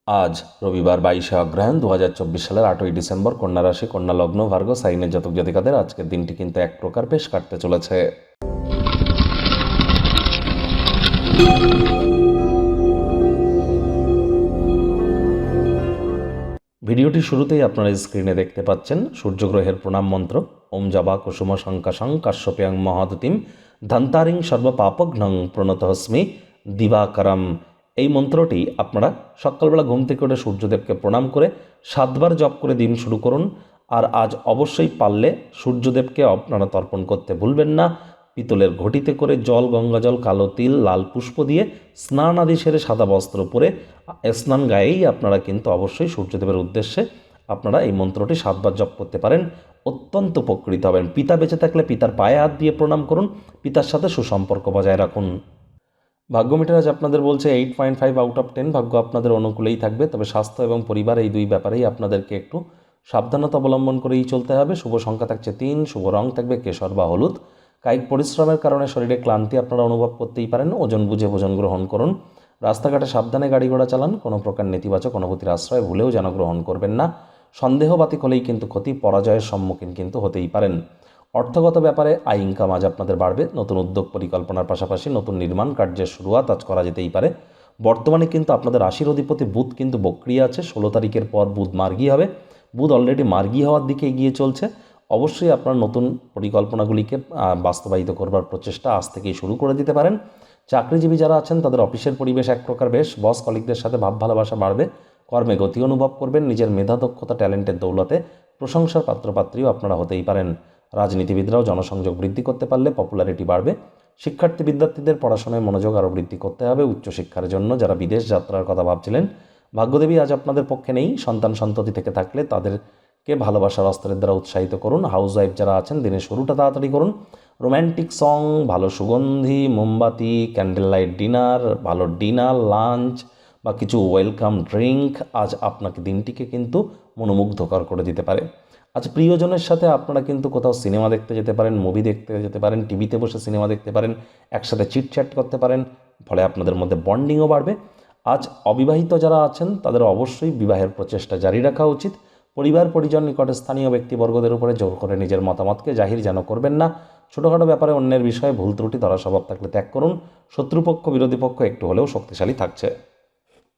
আজ রবিবার 22শে অগ্রহায়ণ 2024 সালের 8ই ডিসেম্বর, কন্যা রাশি, কন্যা লগ্ন, ভার্গো সাইনের জাতক জাতিকাদের আজকের দিনটি কিন্তু এক প্রকার বেশ কাটতে চলেছে। ভিডিওটি শুরুতেই আপনারা স্ক্রিনে দেখতে পাচ্ছেন সূর্যগ্রহের প্রণাম মন্ত্র। ওম জবা কুসুম শঙ্কাশং কাশ্যপ্যাং মহাদতিম ধন্তারিং সর্বপাপঘ্নং প্রণতহস্মি দিবাকরম। এই মন্ত্রটি আপনারা সকালবেলা ঘুম থেকে উঠে সূর্যদেবকে প্রণাম করে 7 বার জপ করে দিন শুরু করুন। আর আজ অবশ্যই পারলে সূর্যদেবকে আপনারা তর্পণ করতে ভুলবেন না। পিতলের ঘটিতে করে জল, গঙ্গাজল, কালো তিল, লাল পুষ্প দিয়ে স্নান আদি সেরে সাদা বস্ত্র পরে স্নান গায়েই আপনারা কিন্তু অবশ্যই সূর্যদেবের উদ্দেশ্যে আপনারা এই মন্ত্রটি 7 বার জপ করতে পারেন। অত্যন্ত উপকৃত হবেন। পিতা বেঁচে থাকলে পিতার পায়ে হাত দিয়ে প্রণাম করুন, পিতার সাথে সুসম্পর্ক বজায় রাখুন। ভাগ্য মিটার আজ আপনাদের বলছে 8.5 আউট অফ 10। ভাগ্য আপনাদের অনুকূলেই থাকবে, তবে স্বাস্থ্য এবং পরিবার এই দুই ব্যাপারেই আপনাদেরকে একটু সাবধানতা অবলম্বন করেই চলতে হবে। শুভ সংখ্যা থাকছে 3, শুভ রং থাকবে কেশর বা হলুদ। কায়িক পরিশ্রমের কারণে শরীরে ক্লান্তি আপনারা অনুভব করতেই পারেন। ওজন বুঝে ভোজন গ্রহণ করুন। রাস্তাঘাটে সাবধানে গাড়ি ঘোড়া চালান। কোনো প্রকার নেতিবাচক অনুভূতির আশ্রয় ভুলেও যেন গ্রহণ করবেন না। সন্দেহবাতিক হলেই কিন্তু ক্ষতি, পরাজয়ের সম্মুখীন কিন্তু হতেই পারেন। অর্থগত ব্যাপারে আয় ইনকাম আজ আপনাদের বাড়বে। নতুন উদ্যোগ পরিকল্পনার পাশাপাশি নতুন নির্মাণ কার্যের শুরুয়াত আজ করা যেতেই পারে। বর্তমানে কিন্তু আপনাদের রাশির অধিপতি বুধ কিন্তু বক্রিয় আছে। 16 তারিখের পর বুধ মার্গী হবে। বুধ অলরেডি মার্গী হওয়ার দিকে এগিয়ে চলছে। অবশ্যই আপনার নতুন পরিকল্পনাগুলিকে বাস্তবায়িত করবার প্রচেষ্টা আজ থেকেই শুরু করে দিতে পারেন। চাকরিজীবী যারা আছেন তাদের অফিসের পরিবেশ এক প্রকার বেশ। বস কলিগদের সাথে ভাব ভালোবাসা বাড়বে। কর্মে গতি অনুভব করবেন। নিজের মেধা, দক্ষতা, ট্যালেন্টের দৌলতে প্রশংসার পাত্রপাত্রীও আপনারা হতেই পারেন। রাজনীতিবিদরাও জনসংযোগ বৃদ্ধি করতে পারলে পপুলারিটি বাড়বে। শিক্ষার্থী বিদ্যার্থীদের পড়াশোনায় মনোযোগ আরও বৃদ্ধি করতে হবে। উচ্চশিক্ষার জন্য যারা বিদেশ যাত্রার কথা ভাবছিলেন, ভাগ্যদেবী আজ আপনাদের পক্ষে নেই। সন্তান সন্ততি থেকে থাকলে তাদেরকে ভালোবাসার অস্ত্রের দ্বারা উৎসাহিত করুন। হাউস ওয়াইফ যারা আছেন দিনের শুরুটা তাড়াতাড়ি করুন। রোম্যান্টিক সং, ভালো সুগন্ধি, মোমবাতি, ক্যান্ডেল লাইট ডিনার, ভালো ডিনার, লাঞ্চ বা কিছু ওয়েলকাম ড্রিঙ্ক আজ আপনাকে দিনটিকে কিন্তু মনোমুগ্ধকর করে দিতে পারে। আজ প্রিয়জনের সাথে আপনারা কিন্তু কোথাও সিনেমা দেখতে যেতে পারেন, মুভি দেখতে যেতে পারেন, টিভিতে বসে সিনেমা দেখতে পারেন, একসাথে চিটচ্যাট করতে পারেন। ফলে আপনাদের মধ্যে বন্ডিংও বাড়বে। আজ অবিবাহিত যারা আছেন তাদের অবশ্যই বিবাহের প্রচেষ্টা জারি রাখা উচিত। পরিবার পরিজন, নিকটে স্থানীয় ব্যক্তিবর্গদের উপরে জোর করে নিজের মতামতকে জাহির যেন করবেন না। ছোটোখাটো ব্যাপারে অন্যের বিষয়ে ভুল ত্রুটি ধরা স্বভাব থাকলে ত্যাগ করুন। শত্রুপক্ষ, বিরোধী পক্ষ একটু হলেও শক্তিশালী থাকছে।